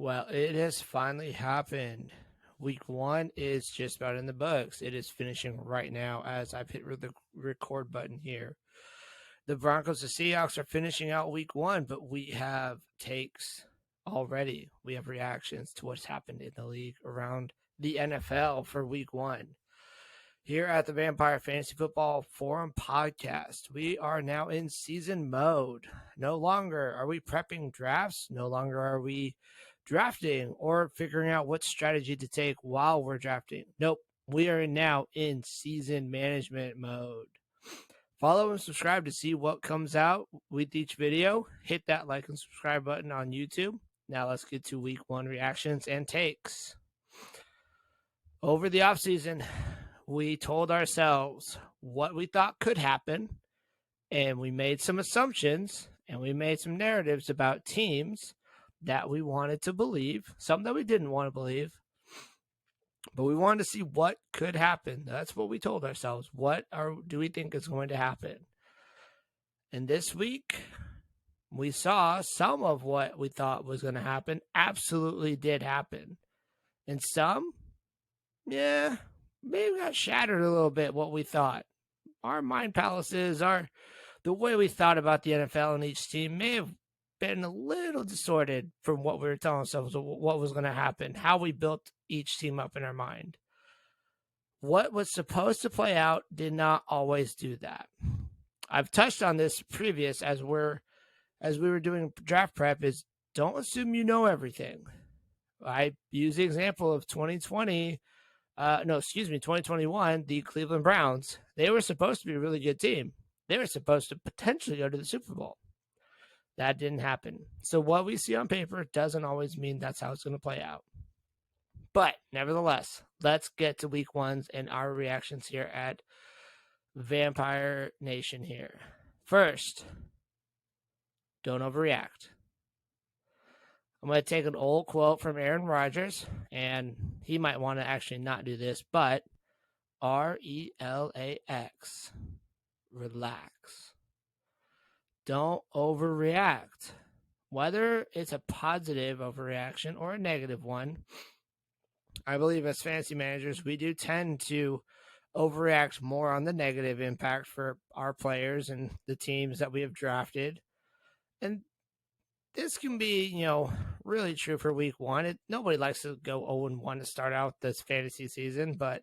Well, it has finally happened. Week one is just about in the books. It is finishing right now as I've hit the record button here. The Broncos, the Seahawks are finishing out week one, but we have takes already. We have reactions to what's happened in the league around the NFL for week one. Here at the Vampire Fantasy Football Forum podcast, we are now in season mode. No longer are we prepping drafts. No longer are we drafting or figuring out what strategy to take while we're drafting. Nope, we are now in season management mode. Follow and subscribe to see what comes out with each video. Hit that like and subscribe button on YouTube. Now let's get to week one reactions and takes. Over the offseason, we told ourselves what we thought could happen, and we made some assumptions and we made some narratives about teams that we wanted to believe, some that we didn't want to believe, but we wanted to see what could happen. That's what we told ourselves. Do we think is going to happen? And this week, we saw some of what we thought was going to happen absolutely did happen. And some, maybe got shattered a little bit what we thought. Our mind palaces, the way we thought about the NFL and each team may have been a little distorted from what we were telling ourselves what was going to happen, how we built each team up in our mind. What was supposed to play out did not always do that. I've touched on this previous as we were doing draft prep is don't assume you know everything. I use the example of 2021, the Cleveland Browns. They were supposed to be a really good team. They were supposed to potentially go to the Super Bowl. That didn't happen. So what we see on paper doesn't always mean that's how it's going to play out. But nevertheless, let's get to week ones and our reactions here at Vampire Nation here. First, don't overreact. I'm going to take an old quote from Aaron Rodgers, and he might want to actually not do this, but RELAX. Relax. Don't overreact. Whether it's a positive overreaction or a negative one, I believe as fantasy managers, we do tend to overreact more on the negative impact for our players and the teams that we have drafted. And this can be, really true for week one. Nobody likes to go 0-1 to start out this fantasy season, but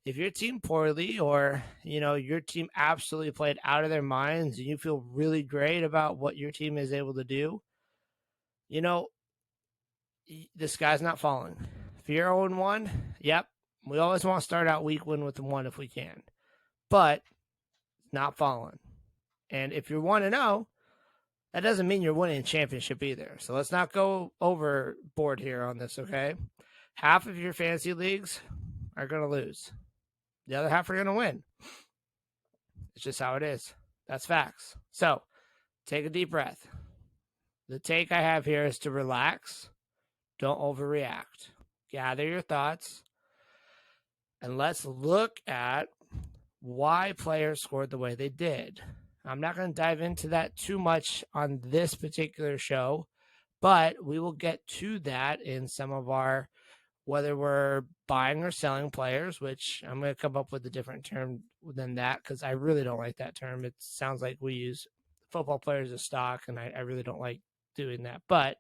if your team poorly or, your team absolutely played out of their minds and you feel really great about what your team is able to do, the sky's not falling. If you're 0-1, yep, we always want to start out week one with the 1 if we can, but not falling. And if you're 1-0, that doesn't mean you're winning a championship either. So let's not go overboard here on this, okay? Half of your fantasy leagues are going to lose. The other half are going to win. It's just how it is. That's facts. So take a deep breath. The take I have here is to relax. Don't overreact. Gather your thoughts. And let's look at why players scored the way they did. I'm not going to dive into that too much on this particular show, but we will get to that in some of our, whether we're buying or selling players, which I'm going to come up with a different term than that because I really don't like that term. It sounds like we use football players as stock, and I really don't like doing that. But,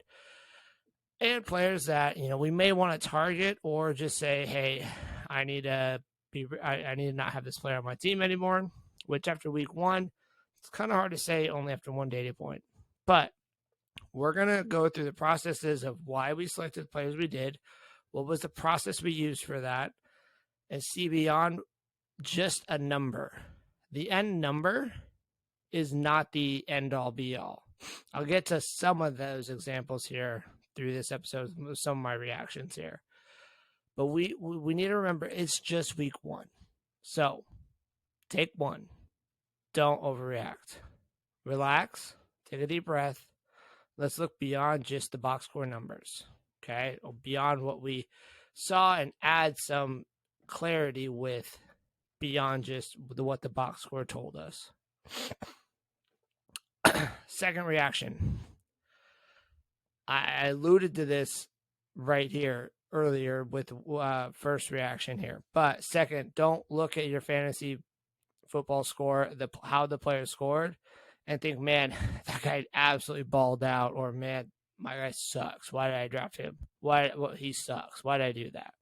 and players that, we may want to target or just say, hey, I need to not have this player on my team anymore, which after week one, it's kind of hard to say only after one data point. But we're going to go through the processes of why we selected the players we did, what was the process we used for that, and see beyond just a number. The end number is not the end-all, be-all. I'll get to some of those examples here through this episode, some of my reactions here. But we need to remember it's just week one. So take one. Don't overreact. Relax. Take a deep breath. Let's look beyond just the box score numbers. Okay? Or beyond what we saw and add some clarity with beyond just what the box score told us. Second reaction. I alluded to this right here earlier with first reaction here. But second, don't look at your fantasy football score, how the player scored, and think, man, that guy absolutely balled out, or man, my guy sucks. Why did I draft him? He sucks. Why did I do that?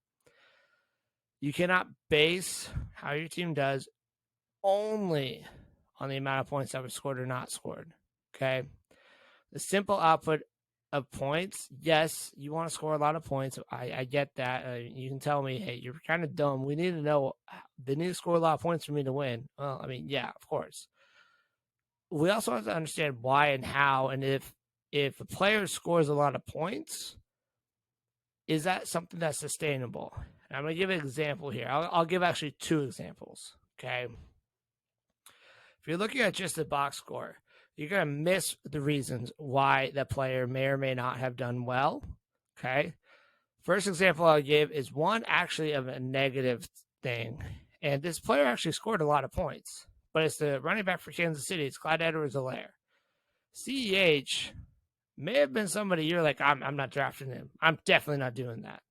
You cannot base how your team does only on the amount of points that were scored or not scored. Okay. The simple output of points, yes, you want to score a lot of points. I get that. You can tell me, hey, you're kind of dumb. We need to know, they need to score a lot of points for me to win. Well, I mean, yeah, of course. We also have to understand why and how, and if a player scores a lot of points, is that something that's sustainable? And I'm going to give an example here. I'll give actually two examples. Okay. If you're looking at just the box score, you're going to miss the reasons why that player may or may not have done well. Okay. First example I'll give is one actually of a negative thing. And this player actually scored a lot of points, but it's the running back for Kansas City. It's Clyde Edwards-Helaire. CEH may have been somebody you're like, I'm not drafting him. I'm definitely not doing that.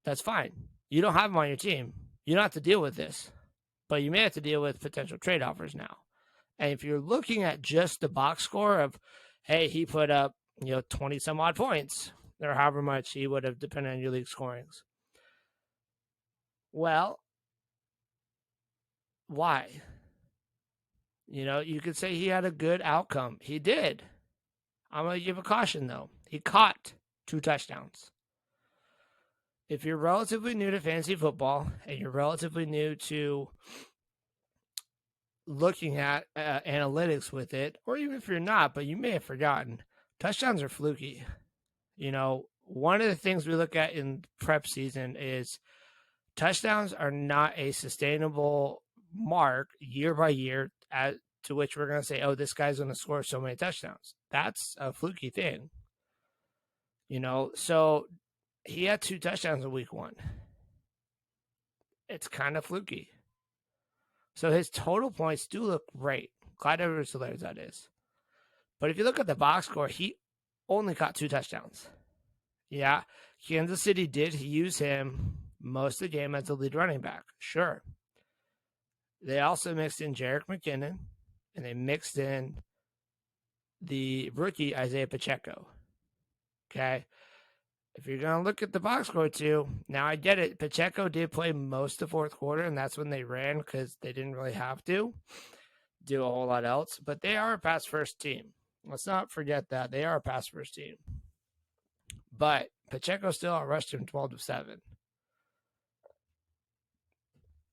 That's fine. You don't have him on your team. You don't have to deal with this, but you may have to deal with potential trade offers now. And if you're looking at just the box score of, hey, he put up, 20 some odd points, or however much he would have depended on your league scorings. Well, why? You could say he had a good outcome. He did. I'm going to give a caution, though. He caught 2 touchdowns. If you're relatively new to fantasy football and you're relatively new to looking at analytics with it, or even if you're not, but you may have forgotten, touchdowns are fluky. One of the things we look at in prep season is touchdowns are not a sustainable mark year by year to which we're going to say, oh, this guy's going to score so many touchdowns. That's a fluky thing. So he had 2 touchdowns in week 1. It's kind of fluky. So his total points do look great. Clyde Edwards-Helaire, that is. But if you look at the box score, he only got 2 touchdowns. Yeah, Kansas City did use him most of the game as the lead running back. Sure. They also mixed in Jerick McKinnon, and they mixed in the rookie Isaiah Pacheco. Okay. If you're going to look at the box score too, now I get it. Pacheco did play most of the fourth quarter, and that's when they ran because they didn't really have to do a whole lot else. But they are a pass first team. Let's not forget that. They are a pass first team. But Pacheco still outrushed him 12-7.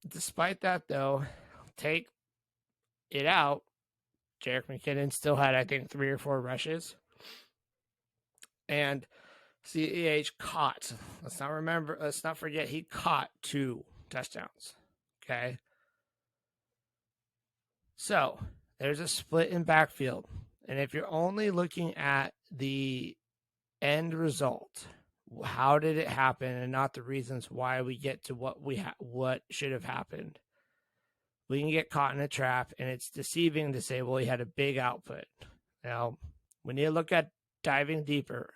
Despite that, though, take it out. Jerick McKinnon still had, I think, 3 or 4 rushes. And CEH caught. Let's not forget he caught 2 touchdowns. Okay. So there's a split in backfield. And if you're only looking at the end result, how did it happen, and not the reasons why we get to what should have happened, we can get caught in a trap, and it's deceiving to say, well, he had a big output. Now, we need to look at diving deeper.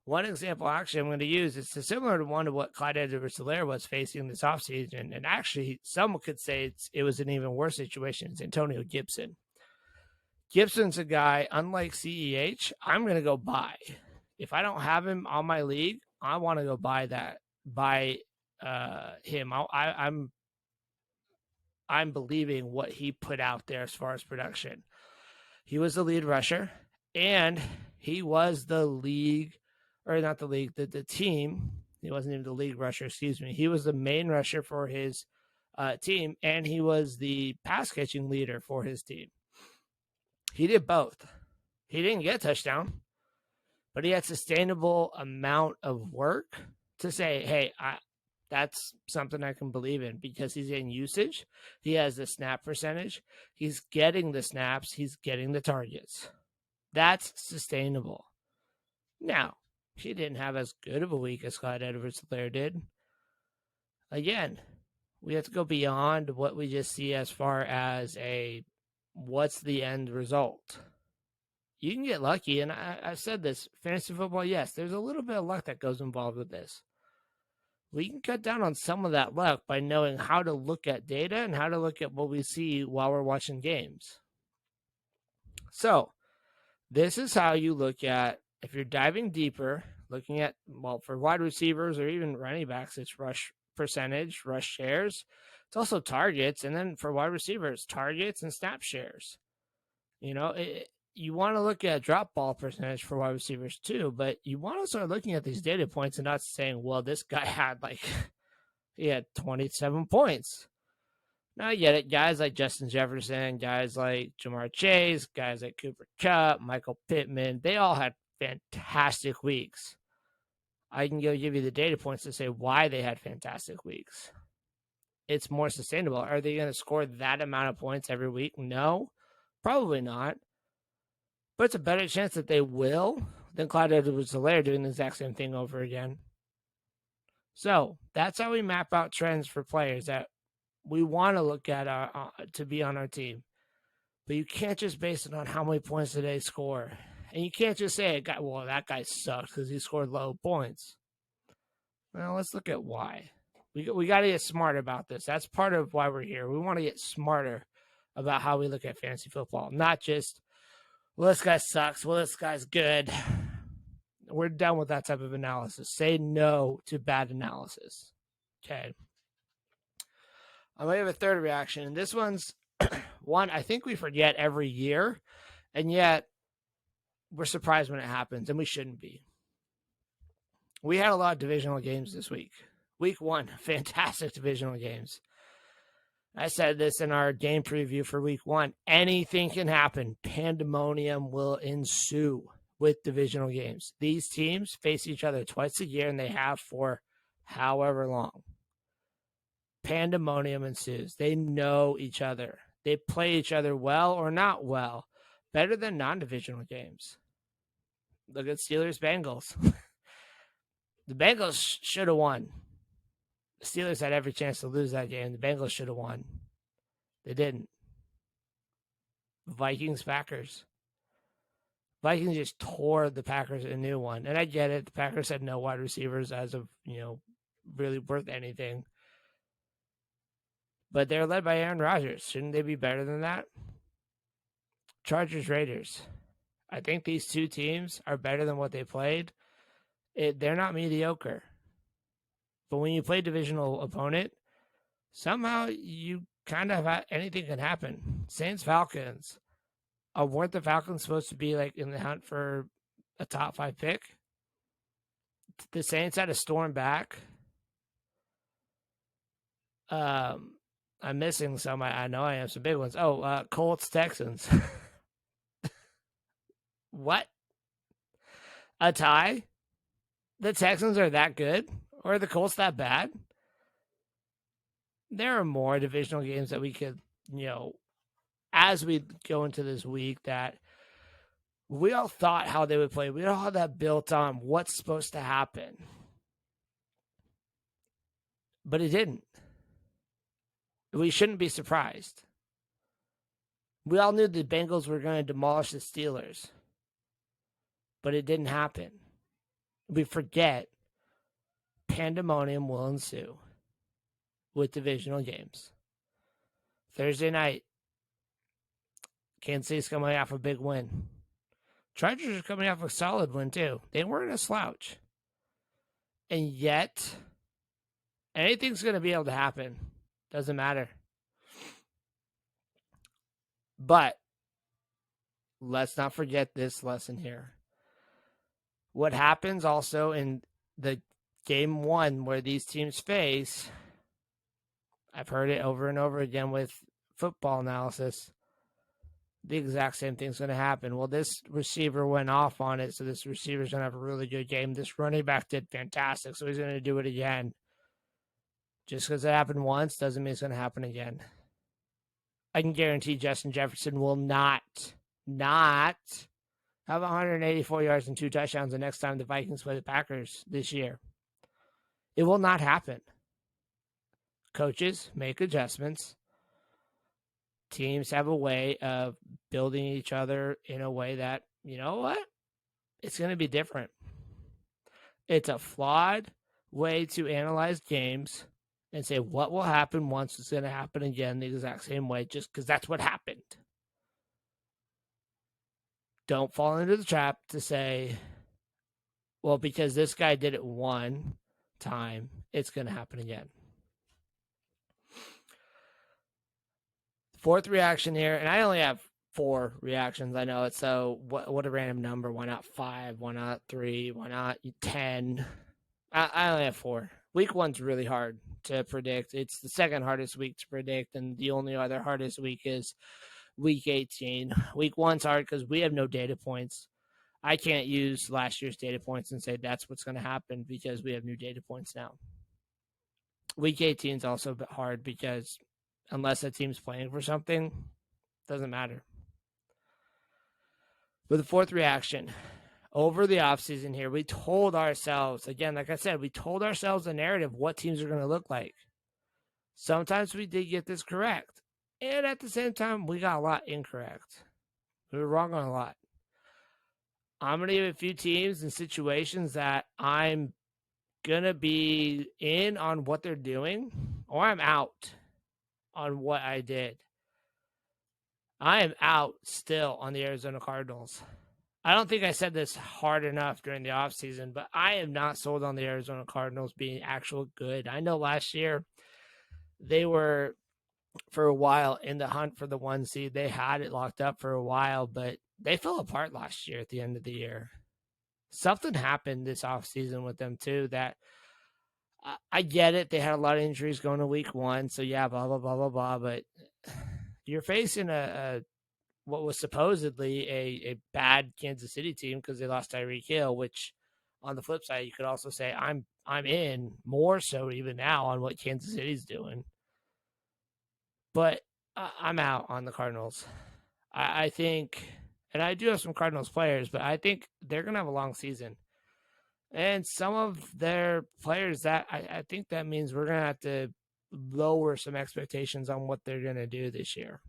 One example, actually, I'm going to use is similar to what Clyde Edwards-Helaire was facing this offseason. And actually, some could say it was an even worse situation. It's Antonio Gibson. Gibson's a guy, unlike CEH, I'm going to go buy. If I don't have him on my league, I want to go buy him. I'm believing what he put out there as far as production. He was the lead rusher, and he was the team. He wasn't even the league rusher, excuse me. He was the main rusher for his team, and he was the pass catching leader for his team. He did both. He didn't get a touchdown, but he had sustainable amount of work to say, hey, that's something I can believe in, because he's in usage. He has the snap percentage. He's getting the snaps. He's getting the targets. That's sustainable. Now, he didn't have as good of a week as Clyde Edwards-Helaire did. Again, we have to go beyond what we just see as far as what's the end result. you can get lucky. And I've said this, fantasy football, yes, there's a little bit of luck that goes involved with this. We can cut down on some of that luck by knowing how to look at data and how to look at what we see while we're watching games. So this is how you look at, if you're diving deeper, looking at, well, for wide receivers or even running backs, it's rush percentage, rush shares. It's also targets. And then for wide receivers, targets and snap shares. You know, you want to look at drop ball percentage for wide receivers too, but you want to start looking at these data points and not saying, well, this guy had he had 27 points. Now I get it. Guys like Justin Jefferson, guys like Jamar Chase, guys like Cooper Kupp, Michael Pittman, they all had fantastic weeks. I can give you the data points to say why they had fantastic weeks. It's more sustainable. Are they going to score that amount of points every week? No, probably not. But it's a better chance that they will than Clyde Edwards-Helaire doing the exact same thing over again. So that's how we map out trends for players that we want to look at to be on our team. But you can't just base it on how many points did they score. And you can't just say, well, that guy sucks because he scored low points. Well, let's look at why. We got to get smart about this. That's part of why we're here. We want to get smarter about how we look at fantasy football, not just, well, this guy sucks. Well, this guy's good. We're done with that type of analysis. Say no to bad analysis. Okay. I might have a third reaction. And this one's one I think we forget every year, and yet we're surprised when it happens, and we shouldn't be. We had a lot of divisional games this week. Week 1, fantastic divisional games. I said this in our game preview for week 1. Anything can happen. Pandemonium will ensue with divisional games. These teams face each other twice a year, and they have for however long. Pandemonium ensues. They know each other. They play each other well or not well. Better than non-divisional games. Look at Steelers-Bengals. The Bengals should have won. The Steelers had every chance to lose that game. The Bengals should have won. They didn't. Vikings-Packers. Vikings just tore the Packers a new one. And I get it. The Packers had no wide receivers as of, really worth anything. But they're led by Aaron Rodgers. Shouldn't they be better than that? Chargers-Raiders. I think these two teams are better than what they played. They're not mediocre. But when you play divisional opponent, somehow you kind of anything can happen. Saints-Falcons. Weren't the Falcons supposed to be in the hunt for a top 5 pick? The Saints had to storm back. I'm missing some. I know I have some big ones. Colts-Texans. What? A tie? The Texans are that good? Or are the Colts that bad? There are more divisional games that we could, as we go into this week, that we all thought how they would play. We all had that built on what's supposed to happen. But it didn't. We shouldn't be surprised. We all knew the Bengals were going to demolish the Steelers. But it didn't happen. We forget pandemonium will ensue with divisional games. Thursday night, Kansas City's coming off a big win. Chargers are coming off a solid win too. They weren't a slouch. And yet, anything's going to be able to happen. Doesn't matter. But let's not forget this lesson here. What happens also in the game 1 where these teams face, I've heard it over and over again with football analysis, the exact same thing's going to happen. Well, this receiver went off on it, so this receiver's going to have a really good game. This running back did fantastic, so he's going to do it again. Just because it happened once doesn't mean it's going to happen again. I can guarantee Justin Jefferson will not have 184 yards and 2 touchdowns the next time the Vikings play the Packers this year. It will not happen. Coaches make adjustments. Teams have a way of building each other in a way that you know what? It's going to be different. It's a flawed way to analyze games and say what will happen once it's going to happen again the exact same way, just because that's what happened. Don't fall into the trap to say, well, because this guy did it one time, it's going to happen again. Fourth reaction here, and I only have 4 reactions. I know it. So what a random number. Why not 5? Why not 3? Why not 10? I only have 4. Week 1's really hard to predict. It's the second hardest week to predict, and the only other hardest week is week 18. Week 1's hard because we have no data points. I can't use last year's data points and say that's what's going to happen because we have new data points now. Week 18 is also a bit hard because unless a team's playing for something, doesn't matter. With the fourth reaction, over the offseason here, we told ourselves, again, like I said, we told ourselves a narrative what teams are going to look like. Sometimes we did get this correct. And at the same time, we got a lot incorrect. We were wrong on a lot. I'm going to give a few teams and situations that I'm going to be in on what they're doing, or I'm out on what I did. I am out still on the Arizona Cardinals. I don't think I said this hard enough during the offseason, but I am not sold on the Arizona Cardinals being actual good. I know last year they were, for a while, in the hunt for the 1 seed. They had it locked up for a while, but they fell apart last year at the end of the year. Something happened this offseason with them, too, that I get it. They had a lot of injuries going to week 1, so yeah, blah, blah, blah, blah, blah, but you're facing a what was supposedly a bad Kansas City team because they lost Tyreek Hill, which on the flip side, you could also say I'm in more so even now on what Kansas City's doing. But I'm out on the Cardinals. I think, and I do have some Cardinals players, but I think they're going to have a long season. And some of their players that I think that means we're going to have to lower some expectations on what they're going to do this year.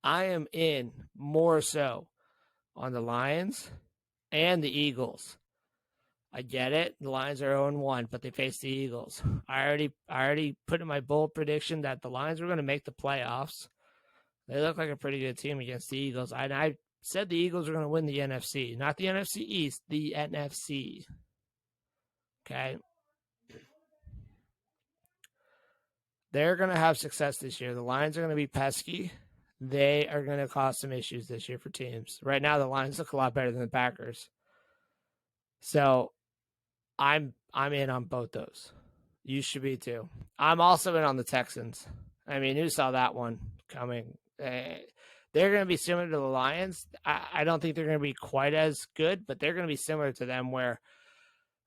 I am in more so on the Lions and the Eagles. I get it. The Lions are 0-1, but they face the Eagles. I already put in my bold prediction that the Lions were going to make the playoffs. They look like a pretty good team against the Eagles. I said the Eagles were going to win the NFC, not the NFC East, the NFC. Okay. They're going to have success this year. The Lions are going to be pesky. They are going to cause some issues this year for teams. Right now, the Lions look a lot better than the Packers. So I'm in on both those. You should be too. I'm also in on the Texans. I mean, who saw that one coming? They're going to be similar to the Lions. I don't think they're going to be quite as good, but they're going to be similar to them where,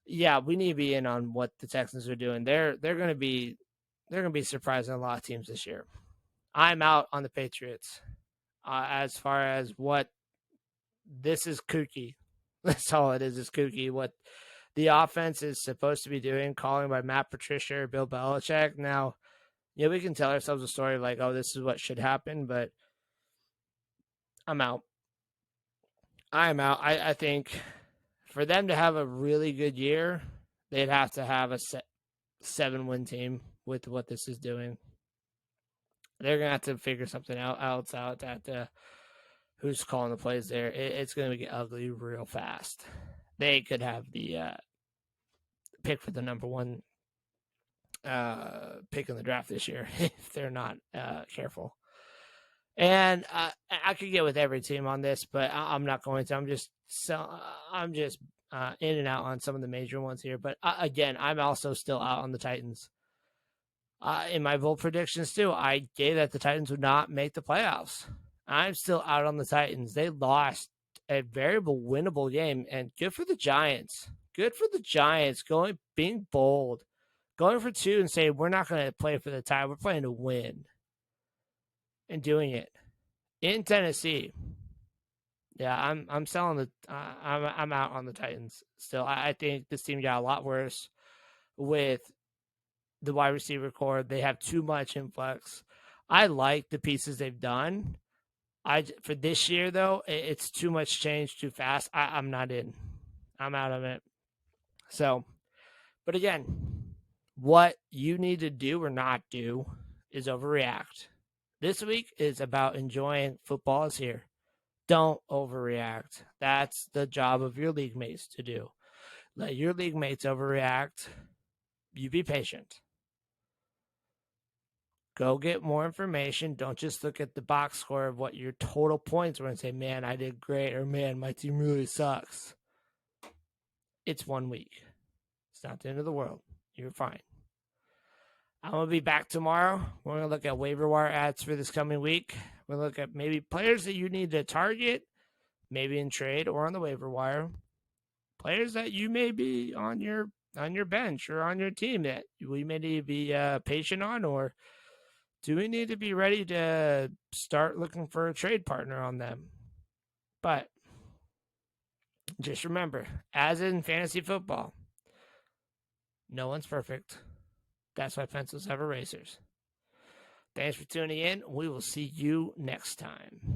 yeah, we need to be in on what the Texans are doing. They're going to be surprising a lot of teams this year. I'm out on the Patriots as far as what this is kooky. That's all it is kooky. What the offense is supposed to be doing, calling by Matt Patricia or Bill Belichick. Now, we can tell ourselves a story of like, oh, this is what should happen, but I'm out. I am out. I think for them to have a really good year, they'd have to have a 7-win team with what this is doing. They're going to have to figure something else out at who's calling the plays there. It's going to get ugly real fast. They could have the pick for the number 1 pick in the draft this year if they're not careful. And I could get with every team on this, but I'm not going to. I'm just in and out on some of the major ones here. But again, I'm also still out on the Titans. In my bold predictions too, I gave that the Titans would not make the playoffs. I'm still out on the Titans. They lost a variable winnable game, and good for the Giants. Good for the Giants being bold, going for 2 and saying we're not going to play for the tie. We're playing to win, and doing it in Tennessee. Yeah, I'm selling the. I'm out on the Titans still. I think this team got a lot worse with the wide receiver core. They have too much influx. I like the pieces they've done. For this year though, it's too much change too fast. I'm not in. I'm out of it. So, but again, what you need to do or not do is overreact. This week is about enjoying football is here. Don't overreact. That's the job of your league mates to do. Let your league mates overreact. You be patient. Go get more information. Don't just look at the box score of what your total points were and say, man, I did great, or man, my team really sucks. It's 1 week. It's not the end of the world. You're fine. I'm going to be back tomorrow. We're going to look at waiver wire ads for this coming week. We're going to look at maybe players that you need to target, maybe in trade or on the waiver wire. Players that you may be on your bench or on your team that we may need to be patient on, or do we need to be ready to start looking for a trade partner on them? But just remember, as in fantasy football, no one's perfect. That's why pencils have erasers. Thanks for tuning in. We will see you next time.